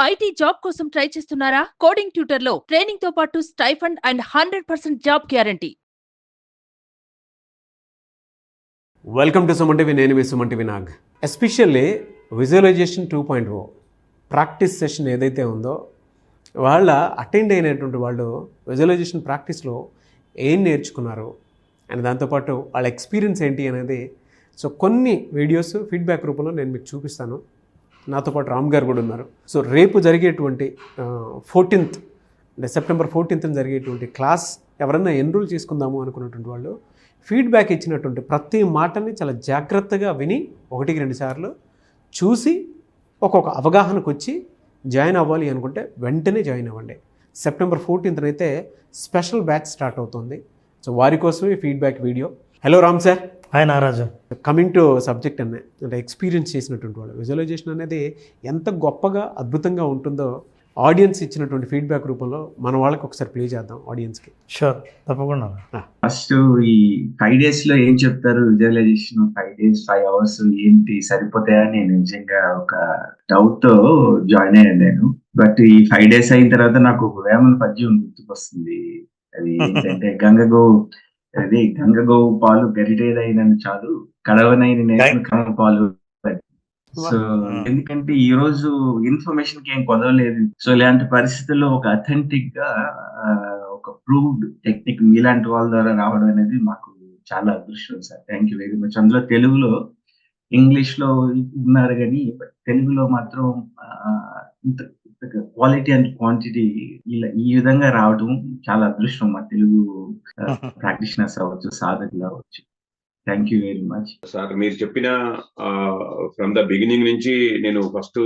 IT job కోసం try చేస్తున్నారా? Coding ట్యూటర్లో ట్రైనింగ్ తో పాటు stipend and 100% job guarantee. Welcome to Suman TV. నేను మీ Suman TV Nag. Especially visualisation 2.0 practice session ఏదైతే ఉందో వాళ్ళ అటెండ్ అయినటువంటి వాళ్ళు విజువలైజేషన్ ప్రాక్టీస్లో ఏం నేర్చుకున్నారు అండ్ దాంతోపాటు వాళ్ళ ఎక్స్పీరియన్స్ ఏంటి అనేది కొన్ని వీడియోస్ ఫీడ్బ్యాక్ రూపంలో నేను మీకు చూపిస్తాను. నాతో పాటు రామ్ గారు కూడా ఉన్నారు. రేపు జరిగేటువంటి 14th అంటే సెప్టెంబర్ 14th జరిగేటువంటి క్లాస్ ఎవరన్నా ఎన్రోల్ చేసుకుందాము అనుకున్నటువంటి వాళ్ళు ఫీడ్బ్యాక్ ఇచ్చినటువంటి ప్రతి మాటని చాలా జాగ్రత్తగా విని 1-2 సార్లు చూసి ఒక్కొక్క అవగాహనకు వచ్చి జాయిన్ అవ్వాలి అనుకుంటే వెంటనే జాయిన్ అవ్వండి. సెప్టెంబర్ 14th అయితే స్పెషల్ బ్యాచ్ స్టార్ట్ అవుతుంది. వారి కోసమే feedback video. Hello Ram sir. Hi Naraju. Coming to subject అంటే ఎక్స్పీరియన్స్ చేసినటువంటి వాళ్ళు విజువలైజేషన్ అనేది ఎంత గొప్పగా అద్భుతంగా ఉంటుందో ఆడియన్స్ ఇచ్చినటువంటి ఫీడ్బ్యాక్ రూపంలో మన వాళ్ళకి ఒకసారి ప్లే చేద్దాం ఆడియన్స్కి. షూర్, తప్పకుండా. ఫస్ట్ ఈ 5 days లో ఏం చెప్తారు విజువలైజేషన్? 5 days 5 hours ఏంటి సరిపోతాయా? నేను నిజంగా ఒక డౌట్ తో జాయిన్ అయ్యాను నేను. బట్ ఈ 5 days అయిన తర్వాత నాకు ఒక వేమన పద్యం గుర్తుకొస్తుంది. అది ఏంటంటే గంగగోవు పాలు గరిటేదైన చాలు కడవనైన నేర్చిన కమ పాలు. సో ఎందుకంటే ఈ రోజు ఇన్ఫర్మేషన్ కి ఏం కొదవలేదు. సో ఇలాంటి పరిస్థితుల్లో ఒక అథెంటిక్ గా ఒక ప్రూవ్డ్ టెక్నిక్ మీలాంటి వాళ్ళ ద్వారా రావడం అనేది మాకు చాలా అదృష్టం sir. Thank you very much. అందులో తెలుగులో, ఇంగ్లీష్ లో ఉన్నారు కానీ తెలుగులో మాత్రం ఇంత క్వాలిటీ అండ్ క్వాంటిటీ ఈ విధంగా రావడం చాలా అదృష్టం మా తెలుగు ప్రాక్టీషనర్స్ అవ్వచ్చు, సాధకులు అవ్వచ్చు. Thank you very much sir. మీరు చెప్పిన ఫ్రమ్ ద బిగినింగ్ నుంచి నేను first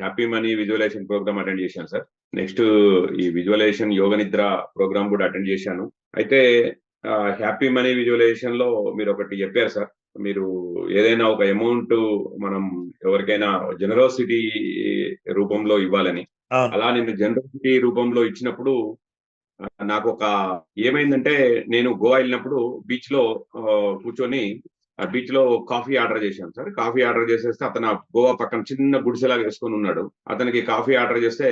happy money visualisation programme attend చేశాను సార్. నెక్స్ట్ ఈ విజువలైజేషన్ యోగ నిద్ర ప్రోగ్రామ్ కూడా అటెండ్ చేశాను. అయితే హ్యాపీ మనీ విజువలైజేషన్ లో మీరు ఒకటి చెప్పారు సార్. మీరు ఏదైనా ఒక అమౌంట్ మనం ఎవరికైనా జనరోసిటీ రూపంలో ఇవ్వాలని, అలా నేను జనరోసిటీ రూపంలో ఇచ్చినప్పుడు నాకు ఒక ఏమైందంటే, నేను గోవా వెళ్ళినప్పుడు బీచ్ లో కూర్చొని ఆ బీచ్ లో కాఫీ ఆర్డర్ చేశాను సార్. కాఫీ ఆర్డర్ చేసేస్తే అతను గోవా పక్కన చిన్న గుడిసెలాగా వేసుకొని ఉన్నాడు. అతనికి కాఫీ ఆర్డర్ చేస్తే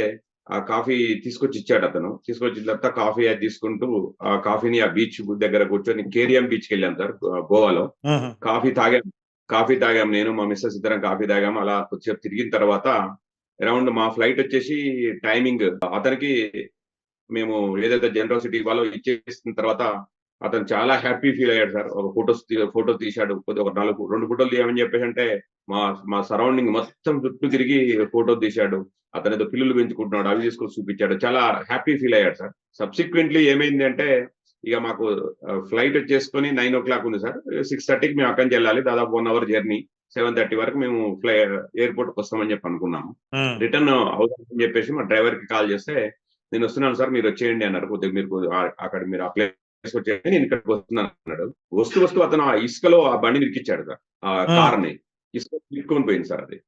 ఆ కాఫీ తీసుకొచ్చి ఇచ్చాడు. అతను తీసుకొచ్చిన తర్వాత కాఫీ అది తీసుకుంటూ ఆ కాఫీని ఆ బీచ్ దగ్గర కూర్చొని కేరియం బీచ్కి వెళ్ళాం సార్ గోవాలో. కాఫీ తాగాం నేను మా మిస్సెస్ ఇద్దరం కాఫీ తాగాము. అలా కొద్దిసేపు తిరిగిన తర్వాత అరౌండ్ మా ఫ్లైట్ వచ్చేసి టైమింగ్ అతనికి మేము ఏదైతే జనరోసిటీ ఇవ్వాలో ఇచ్చేసిన తర్వాత అతను చాలా హ్యాపీ ఫీల్ అయ్యాడు సార్. ఒక ఫోటో తీశాడు. ఒక 2 ఫోటోలు తీయమని చెప్పేసి అంటే మా సరౌండింగ్ మొత్తం చుట్టూ తిరిగి ఫోటో తీశాడు. అతను ఏదో పిల్లలు పెంచుకుంటున్నాడు, అవి తీసుకొని చూపించాడు. చాలా హ్యాపీ ఫీల్ అయ్యాడు సార్. సబ్సిక్వెంట్లీ ఏమైంది అంటే, ఇక మాకు ఫ్లైట్ వచ్చేసుకొని 9 o'clock ఉంది సార్. 6:30కి మేము అక్కడి నుంచి వెళ్ళాలి. దాదాపు 1 hour జర్నీ. 7:30 వరకు మేము ఎయిర్పోర్ట్ కి వస్తామని చెప్పి అనుకున్నాము. రిటర్న్ అవుతుందని చెప్పేసి మా డ్రైవర్ కి కాల్ చేస్తే, నేను వస్తున్నాను సార్ మీరు వచ్చేయండి అన్నారు. కొద్దిగా మీరు అక్కడ మీరు ఆ ప్లేస్ వచ్చేయండి, నేను ఇక్కడికి వస్తున్నాను అన్నాడు. వస్తూ అతను ఆ ఇసుకలో ఆ బండిని ఇరికిచ్చాడు సార్. ఆ కార్ని ఇసుక ఇరుక్కొని పోయింది సార్. అది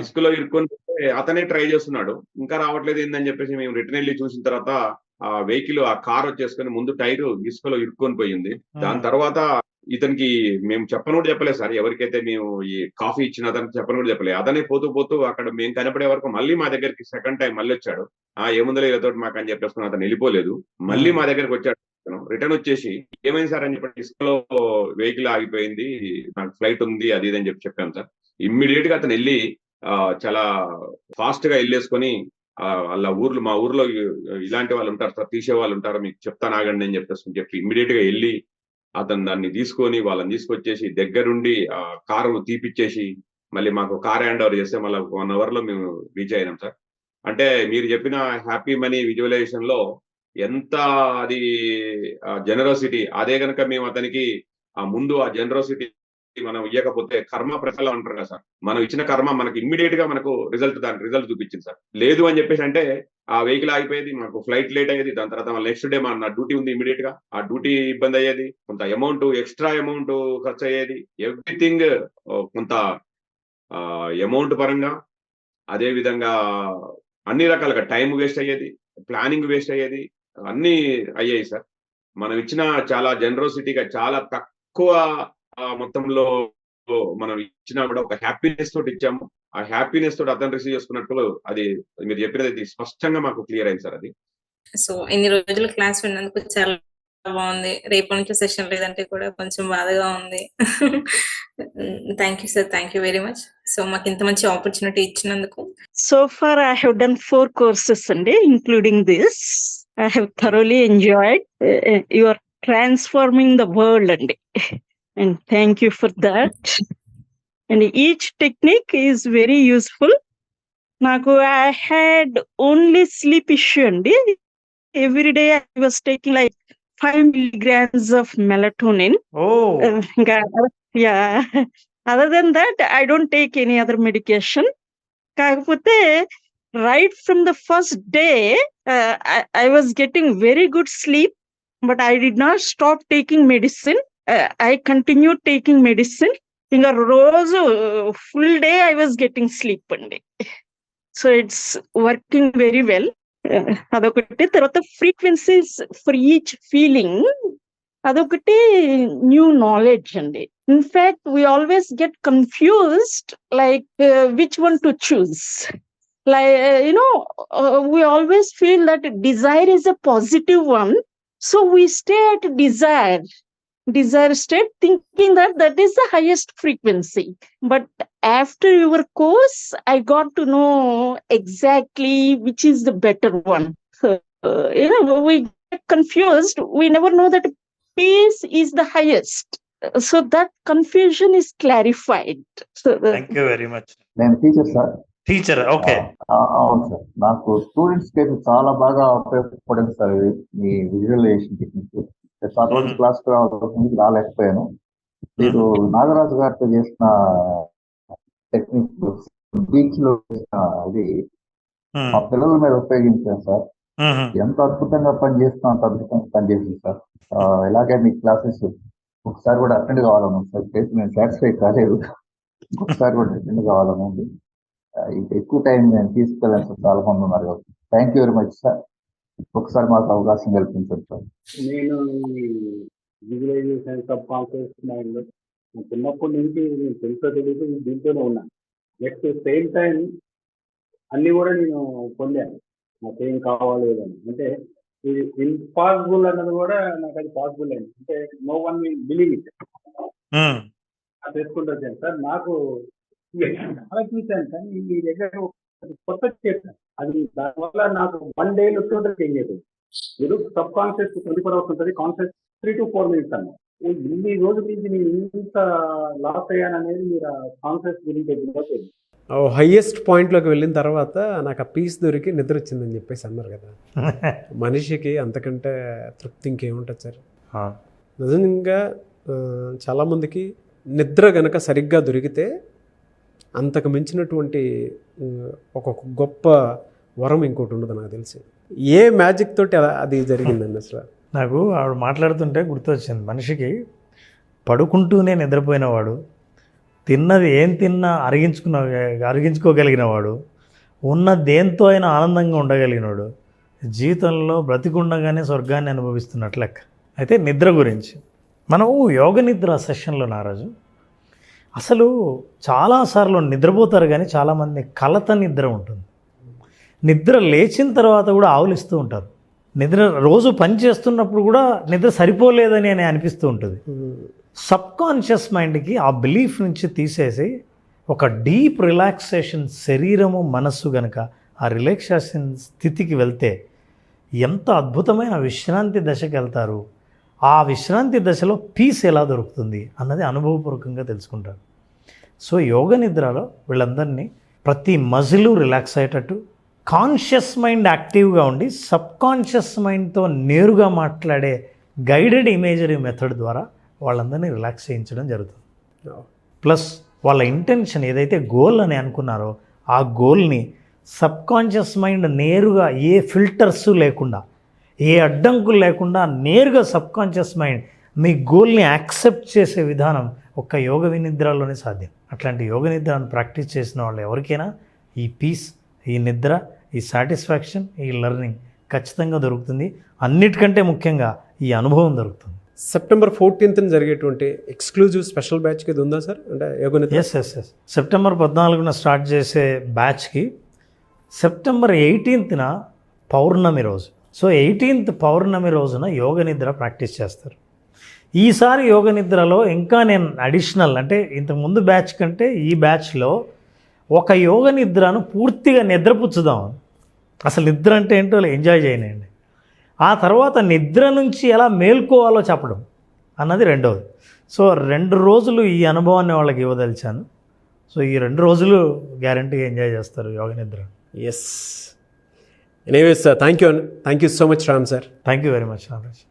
ఇసుకలో ఇరుక్కొని పోతే అతనే ట్రై చేస్తున్నాడు, ఇంకా రావట్లేదు ఏందని చెప్పేసి మేము రిటర్న్ వెళ్ళి చూసిన తర్వాత ఆ వెహికల్ ఆ కార్ వచ్చేసుకొని ముందు టైర్ ఇసుకలో ఇరుక్కొని పోయింది. దాని తర్వాత ఇతనికి మేము చెప్పను కూడా చెప్పలేదు సార్. ఎవరికైతే మేము ఈ కాఫీ ఇచ్చిన అతనికి చెప్పను కూడా చెప్పలేదు. అతనే పోతూ అక్కడ మేము కనపడే వరకు మళ్ళీ మా దగ్గరికి సెకండ్ టైం మళ్ళీ వచ్చాడు. ఏముందో ఇతోటి మాకు అని చెప్పేసుకుని అతను వెళ్ళిపోలేదు. మళ్ళీ మా దగ్గరికి వచ్చాడు. రిటర్న్ వచ్చేసి ఏమైంది సార్ అని చెప్పి ఇసుకలో వెహికల్ ఆగిపోయింది, నాకు ఫ్లైట్ ఉంది అది ఇది అని చెప్పాం సార్. ఇమ్మీడియట్ గా అతను వెళ్ళి చాలా ఫాస్ట్ గా వెళ్ళేసుకొని మా ఊర్లో ఇలాంటి వాళ్ళు ఉంటారు సార్, తీసే వాళ్ళు ఉంటారు, మీకు చెప్తాను ఆగండి అని చెప్పి ఇమ్మీడియట్ గా వెళ్ళి అతను దాన్ని తీసుకొని వాళ్ళని తీసుకొచ్చేసి దగ్గరుండి ఆ కారు తీపిచ్చేసి మళ్ళీ మాకు కార్ హ్యాండ్ ఓవర్ చేస్తే మళ్ళీ 1 hour లో మేము రీచ్ అయినాం సార్. అంటే మీరు చెప్పిన హ్యాపీ మనీ విజువలైజేషన్ లో ఎంత అది జనరోసిటీ, అదే కనుక మేము అతనికి ఆ ముందు ఆ జనరోసిటీ మనం ఇవ్వకపోతే కర్మ ప్రతిఫలం అంటారు కదా సార్, మనం ఇచ్చిన కర్మ మనకి ఇమ్మీడియట్ గా మనకు దాని రిజల్ట్ చూపించింది సార్. లేదు అని చెప్పేసి అంటే ఆ వెహికల్ ఆగిపోయేది, మనకు ఫ్లైట్ లేట్ అయ్యేది. దాని తర్వాత నెక్స్ట్ డే నా డ్యూటీ ఉంది, ఇమీడియట్ గా ఆ డ్యూటీ ఇబ్బంది అయ్యేది, కొంత ఎక్స్ట్రా అమౌంట్ ఖర్చు అయ్యేది, ఎవ్రీథింగ్ కొంత అమౌంట్ పరంగా, అదే విధంగా అన్ని రకాలుగా టైం వేస్ట్ అయ్యేది, ప్లానింగ్ వేస్ట్ అయ్యేది, అన్ని అయ్యాయి సార్. మనం ఇచ్చిన చాలా జనరోసిటీగా చాలా తక్కువ మొత్తంలో మనం ఇచ్చినా కూడా ఒక హ్యాపీనెస్ తోటి ఇచ్చాము. ఆ హ్యాపీనెస్ తోటి అతను రిసీవ్ చేసుకున్నట్లు అది మీరు చెప్పినది స్పష్టంగా మాకు క్లియర్ అయింది సార్ అది. సో ఇన్ని రోజులు క్లాస్ విన్నందుకు చాలా బాగుంది. రేపటి నుంచి సెషన్ లేదంటే కూడా కొంచెం బాధగా ఉంది. Thank you sir, thank you very much. So మాకు ఇంత మంచి ఆపర్చునిటీ ఇచ్చినందుకు. So far, I have done 4 courses Sunday, including this. I have thoroughly enjoyed. You are transforming the world, and thank you for that. And each technique is very useful. Naku, I had only sleep issue, every day I was taking like 5 milligrams of melatonin. Oh, Yeah. Other than that, I don't take any other medication. కాకపోతే right from the first day, I was getting very good sleep, but I did not stop taking medicine. I continued taking medicine. ఇంకా రోజు full day I was getting sleep అండి. So it's working very well. అదొకటి. తర్వాత frequencies for each feeling, అదొకటి new knowledge అండి. In fact, we always get confused, like which one to choose. Like, we always feel that desire is a positive one. So we stay at desire state, thinking that that is the highest frequency. But after your course, I got to know exactly which is the better one. So, we get confused. We never know that peace is the highest. So that confusion is clarified. So thank you very much. నేను teacher sir. Teacher, okay. అవును sir. నాకు స్టూడెంట్స్కి అయితే చాలా బాగా ఉపయోగపడింది sir ఈ visualisation technique. Class రాలేకపోయాను. మీరు నాగరాజు గారితో చేసిన టెక్నిక్ బీచ్ లో చేసిన అది మా పిల్లల మీద ఉపయోగించాను సార్. ఎంత అద్భుతంగా పనిచేస్తున్నా అంత అద్భుతంగా పనిచేసింది సార్. ఇలాగే మీ క్లాసెస్ ఒకసారి కూడా అటెండ్ కావాలను సార్. నేను సాటిస్ఫై కాలేదు, ఇంకొకసారి కూడా అటెండ్ కావాలను. ఇంకా ఎక్కువ టైం నేను తీసుకెళ్ళాను సార్. చాలా మంది ఉన్నారు కాబట్టి thank you very much sir. ఒకసారి మాకు అవకాశం కల్పించారు సార్. నేను విజువలైజేషన్ సబ్ కాన్షియస్ మైండ్ చిన్నప్పటి నుంచి నేను తెలుసో తెలియదు దీంట్లోనే ఉన్నాను. నెక్స్ట్ సేమ్ టైం అన్ని కూడా నేను పొందాను. నాకేం కావాలి అని అంటే ఇది ఇంపాసిబుల్ అన్నది కూడా నాకు అది పాసిబుల్ అయింది. అంటే no one will believe it చేసుకుంటూ వచ్చాను సార్. నాకు చాలా చూశాను సార్ మీ దగ్గర కొత్త చేశాను. అది దానివల్ల నాకు 1 day టోటల్ చేంజ్ అయిపోయింది. మీరు సబ్ కాన్షియస్ 24 hours ఉంటుంది, కాన్షియస్ 3 to 4 minutes అన్న. ఇన్ని రోజుల నుంచి నేను ఇంత లాస్ అయ్యాననేది మీరు కాన్షియస్ గురించి తెలియదు. హైయెస్ట్ పాయింట్లోకి వెళ్ళిన తర్వాత నాకు ఆ పీస్ దొరికి నిద్ర వచ్చిందని చెప్పేసి అన్నారు కదా. మనిషికి అంతకంటే తృప్తి ఇంకేముంటుంది సార్. నిజంగా చాలామందికి నిద్ర గనక సరిగ్గా దొరికితే అంతకు మించినటువంటి ఒక గొప్ప వరం ఇంకోటి ఉండదు నాకు తెలిసి. ఏ మ్యాజిక్ తోటి అది జరిగిందండి అసలు. నాకు ఆవిడ మాట్లాడుతుంటే గుర్తొచ్చింది, మనిషికి పడుకుంటూనే నిద్రపోయినవాడు, తిన్నది ఏం తిన్నా అరిగించుకోగలిగినవాడు, ఉన్న దేంతో అయినా ఆనందంగా ఉండగలిగినవాడు జీవితంలో బ్రతికుండగానే స్వర్గాన్ని అనుభవిస్తున్నట్లు లెక్క. అయితే నిద్ర గురించి మనము యోగ నిద్ర సెషన్లో నారాజు అసలు చాలాసార్లు నిద్రపోతారు, కానీ చాలామంది కలత నిద్ర ఉంటుంది. నిద్ర లేచిన తర్వాత కూడా ఆవులిస్తూ ఉంటారు. నిద్ర రోజు పని చేస్తున్నప్పుడు కూడా నిద్ర సరిపోలేదని అని అనిపిస్తూ ఉంటుంది. సబ్కాన్షియస్ మైండ్కి ఆ బిలీఫ్ నుంచి తీసేసి ఒక డీప్ రిలాక్సేషన్, శరీరము మనస్సు గనక ఆ రిలాక్సేషన్ స్థితికి వెళ్తే ఎంత అద్భుతమైన విశ్రాంతి దశకి వెళ్తారు. ఆ విశ్రాంతి దశలో పీస్ ఎలా దొరుకుతుంది అన్నది అనుభవపూర్వకంగా తెలుసుకుంటారు. సో యోగ నిద్రలో వీళ్ళందరినీ ప్రతి మజిలు రిలాక్స్ అయ్యేటట్టు, కాన్షియస్ మైండ్ యాక్టివ్గా ఉండి సబ్కాన్షియస్ మైండ్తో నేరుగా మాట్లాడే గైడెడ్ ఇమేజరీ మెథడ్ ద్వారా వాళ్ళందరినీ రిలాక్స్ చేయించడం జరుగుతుంది. ప్లస్ వాళ్ళ ఇంటెన్షన్ ఏదైతే గోల్ అని అనుకున్నారో ఆ గోల్ని సబ్కాన్షియస్ మైండ్ నేరుగా ఏ ఫిల్టర్స్ లేకుండా, ఏ అడ్డంకులు లేకుండా నేరుగా సబ్కాన్షియస్ మైండ్ మీ గోల్ని యాక్సెప్ట్ చేసే విధానం ఒక్క యోగ నిద్రలోనే సాధ్యం. అట్లాంటి యోగ నిద్రను ప్రాక్టీస్ చేసిన వాళ్ళు ఎవరికైనా ఈ పీస్, ఈ నిద్ర, ఈ సాటిస్ఫాక్షన్, ఈ లెర్నింగ్ ఖచ్చితంగా దొరుకుతుంది. అన్నిటికంటే ముఖ్యంగా ఈ అనుభవం దొరుకుతుంది. సెప్టెంబర్ 14th జరిగేటువంటి ఎక్స్క్లూజివ్ స్పెషల్ బ్యాచ్కి ఇది ఉందా సార్? అంటే యోగనిద్ర ఎస్ సెప్టెంబర్ 14న స్టార్ట్ చేసే బ్యాచ్కి సెప్టెంబర్ 18న పౌర్ణమి రోజు. సో 18th పౌర్ణమి రోజున యోగ నిద్ర ప్రాక్టీస్ చేస్తారు. ఈసారి యోగ నిద్రలో ఇంకా నేను అడిషనల్ అంటే ఇంతకుముందు బ్యాచ్ కంటే ఈ బ్యాచ్లో ఒక యోగ నిద్రను పూర్తిగా నిద్రపుచ్చుదాం. అసలు నిద్ర అంటే ఏంటో ఎంజాయ్ చేయనండి. ఆ తర్వాత నిద్ర నుంచి ఎలా మేల్కోవాలో చెప్పడం అన్నది రెండవది. సో 2 రోజులు ఈ అనుభవాన్ని వాళ్ళకి ఇవ్వదలిచాను. సో ఈ 2 రోజులు గ్యారంటీగా ఎంజాయ్ చేస్తారు yoga nidra. Yes. Anyways sir, thank you so much Ram sir. Thank you very much Nagaraj.